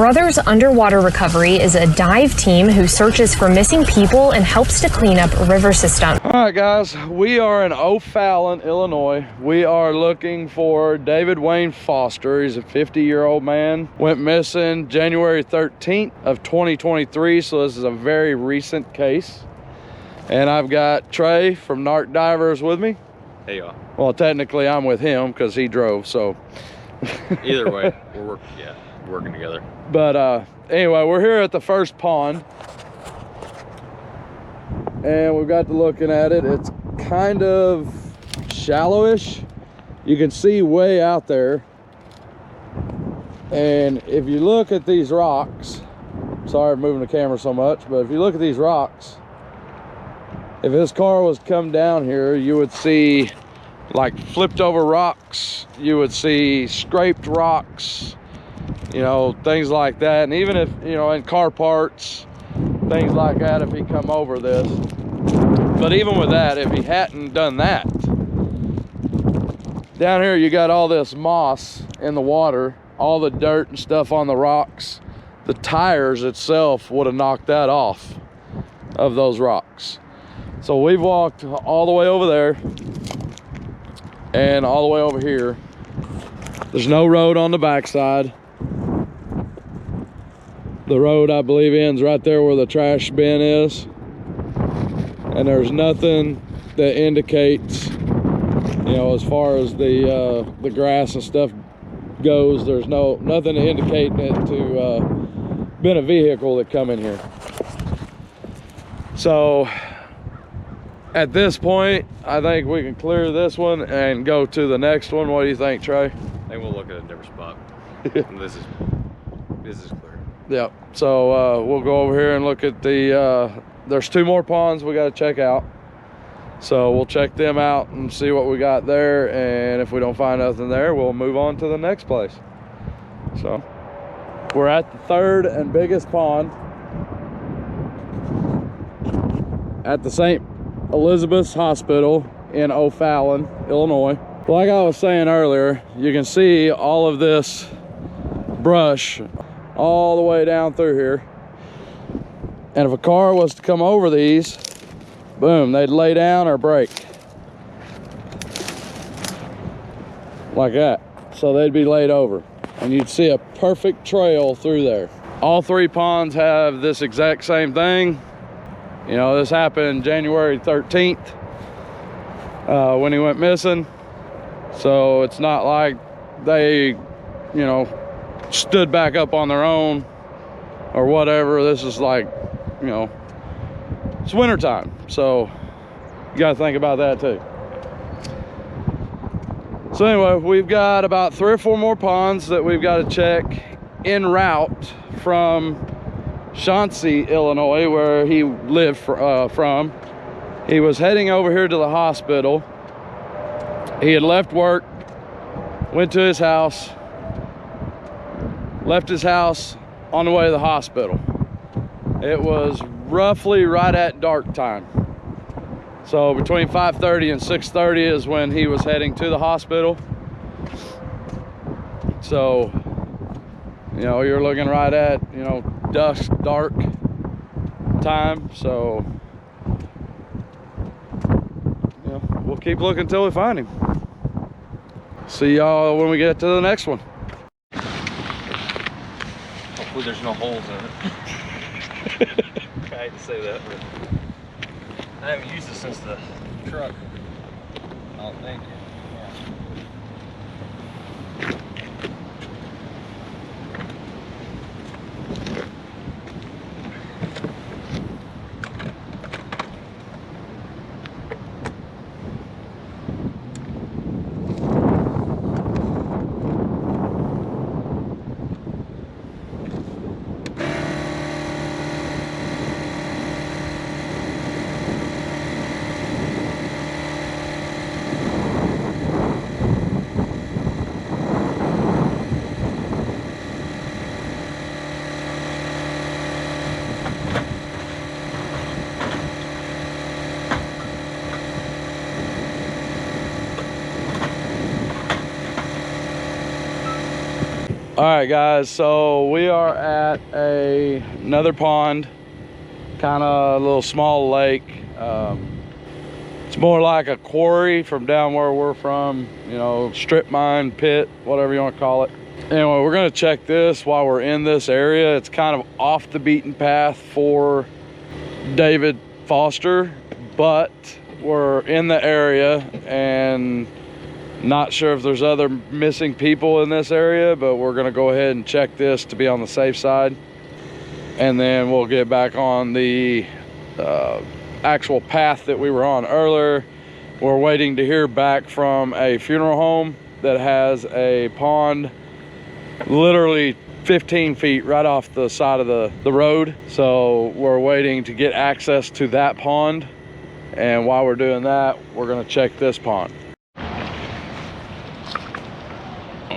Brothers Underwater Recovery is a dive team who searches for missing people and helps to clean up river systems. All right, guys, we are in O'Fallon, Illinois. We are looking for David Wayne Foster. He's a 50-year-old man. Went missing January 13th of 2023, so this is a very recent case. And I've got Trey from Narked Divers with me. Hey, y'all. Well, technically I'm with him because he drove, so. Either way, we're working together. But anyway, we're here at the first pond. And we've got to looking at it. It's kind of shallowish. You can see way out there. And if you look at these rocks, sorry for moving the camera so much, but if you look at these rocks, if this car was to come down here, you would see like flipped over rocks. You would see scraped rocks, you know, things like that. And even if, you know, in car parts, things like that, if he come over this. But even with that, if he hadn't done that, down here you got all this moss in the water, all the dirt and stuff on the rocks. The tires itself would have knocked that off of those rocks. So we've walked all the way over there and all the way over here. There's no road on the backside. The road, I believe, ends right there where the trash bin is. And there's nothing that indicates, you know, as far as the grass and stuff goes, there's nothing indicating it to been a vehicle that come in here. So at this point, I think we can clear this one and go to the next one. What do you think, Trey? I think we'll look at a different spot. This is clear. Yep. So we'll go over here and look at the there's two more ponds we got to check out. So we'll check them out and see what we got there, and if we don't find nothing there, we'll move on to the next place. So we're at the third and biggest pond at the St. Elizabeth's Hospital in O'Fallon, Illinois. Like I was saying earlier, you can see all of this brush all the way down through here. And if a car was to come over these, boom, they'd lay down or break. Like that. So they'd be laid over. And you'd see a perfect trail through there. All three ponds have this exact same thing. You know, this happened January 13th when he went missing. So it's not like they, you know, stood back up on their own or whatever. This is like, you know, it's wintertime, so you got to think about that too. So anyway, we've got about 3 or 4 more ponds that we've got to check en route from Chauncey, Illinois, where he lived from. He was heading over here to the hospital. He had left work, went to his house, left his house on the way to the hospital. It was roughly right at dark time. So between 5:30 and 6:30 is when he was heading to the hospital. So, you know, you're looking right at, you know, dusk, dark time. So, you know, we'll keep looking until we find him. See y'all when we get to the next one. Hopefully there's no holes in it. I hate to say that, but I haven't used it since the truck. Oh, thank you. All right, guys, so we are at another pond, kind of a little small lake. It's more like a quarry from down where we're from, you know, strip mine, pit, whatever you want to call it. Anyway, we're gonna check this while we're in this area. It's kind of off the beaten path for David Foster, but we're in the area and not sure if there's other missing people in this area, but we're gonna go ahead and check this to be on the safe side. And then we'll get back on the actual path that we were on earlier. We're waiting to hear back from a funeral home that has a pond literally 15 feet right off the side of the road. So we're waiting to get access to that pond. And while we're doing that, we're gonna check this pond.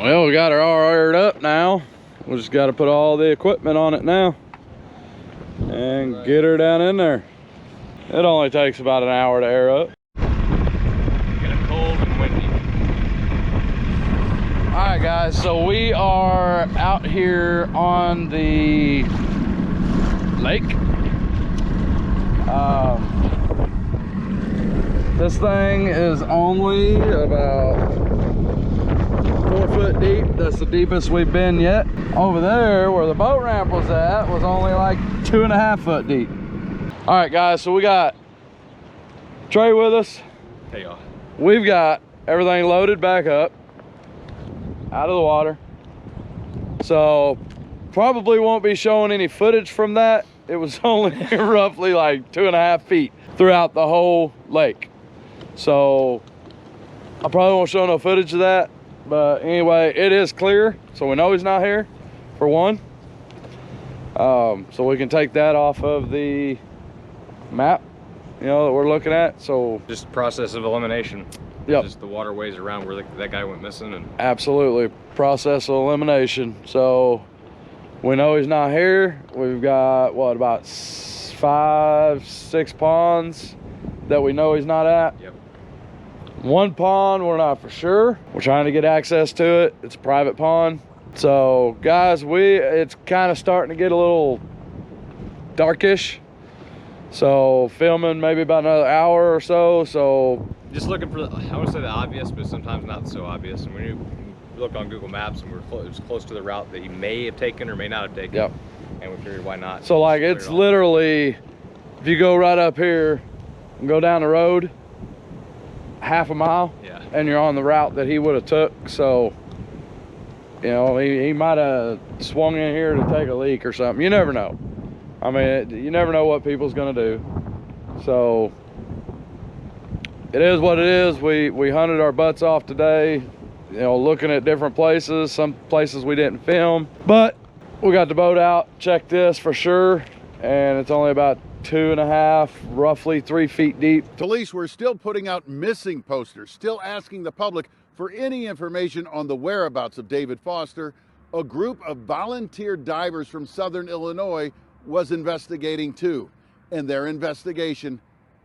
Well, we got her all aired up now. We just got to put all the equipment on it now and get her down in there. It only takes about an hour to air up. Getting cold and windy. All right, guys, so we are out here on the lake. This thing is only about 4 foot deep. That's the deepest we've been yet. Over there where the boat ramp was at was only like 2.5 foot deep. All right, guys, so we got Trey with us. Hey, y'all. We've got everything loaded back up out of the water. So probably won't be showing any footage from that. It was only roughly like 2.5 feet throughout the whole lake. So I probably won't show no footage of that. But anyway, it is clear, so we know he's not here, for one. So we can take that off of the map, you know, that we're looking at. So Just process of elimination. Yep. Just the waterways around where that guy went missing. And absolutely, process of elimination. So we know he's not here. We've got, what, about 5, 6 ponds that we know he's not at. Yep. One pond, we're not for sure. We're trying to get access to it. It's a private pond. So guys, it's kind of starting to get a little darkish. So filming maybe about another hour or so. So just looking for, I want to say the obvious, but sometimes not so obvious. And when you look on Google Maps and it was close to the route that he may have taken or may not have taken. Yep. And we figured why not. So like it's literally, if you go right up here and go down the road, half a mile, yeah, and you're on the route that he would have took. So you know, he might have swung in here to take a leak or something. You never know. I mean, you never know what people's gonna do. So it is what it is. We hunted our butts off today, you know, looking at different places. Some places we didn't film, but we got the boat out, checked this for sure, and it's only about 2.5, roughly 3 feet deep. Police were still putting out missing posters, still asking the public for any information on the whereabouts of David Foster. A group of volunteer divers from Southern Illinois was investigating too, and their investigation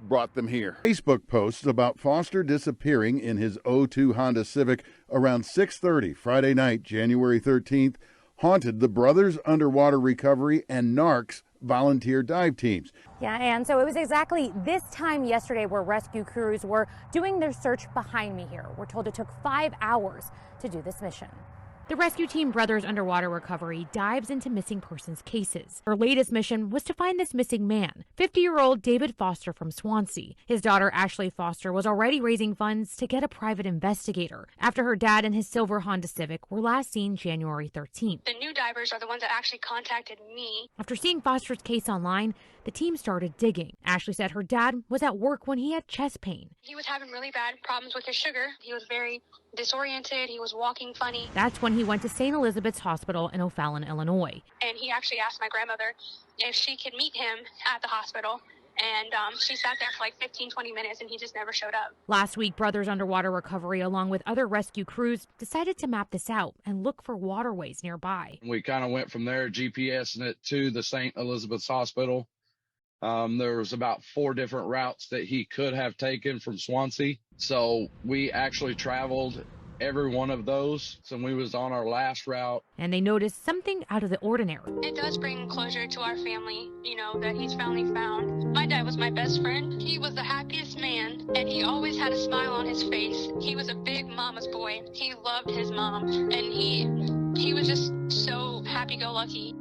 brought them here. Facebook posts about Foster disappearing in his 02 Honda Civic around 6:30 Friday night, January 13th, haunted the Brothers Underwater Recovery and Narked volunteer dive teams. Yeah, and so it was exactly this time yesterday where rescue crews were doing their search behind me here. We're told it took 5 hours to do this mission. The rescue team Brothers Underwater Recovery dives into missing persons cases. Her latest mission was to find this missing man, 50-year-old David Foster from Swansea. His daughter Ashley Foster was already raising funds to get a private investigator after her dad and his silver Honda Civic were last seen January 13th. The new divers are the ones that actually contacted me. After seeing Foster's case online, the team started digging. Ashley said her dad was at work when he had chest pain. He was having really bad problems with his sugar. He was very disoriented. He was walking funny. That's when he went to St. Elizabeth's Hospital in O'Fallon, Illinois. And he actually asked my grandmother if she could meet him at the hospital. And she sat there for like 15-20 minutes and he just never showed up. Last week, Brothers Underwater Recovery, along with other rescue crews, decided to map this out and look for waterways nearby. We kind of went from there, GPSing it to the St. Elizabeth's Hospital. There was about 4 different routes that he could have taken from Swansea. So we actually traveled every one of those since we was on our last route. And they noticed something out of the ordinary. It does bring closure to our family, you know, that he's finally found. My dad was my best friend. He was the happiest man, and he always had a smile on his face. He was a big mama's boy. He loved his mom, and he was just so happy-go-lucky.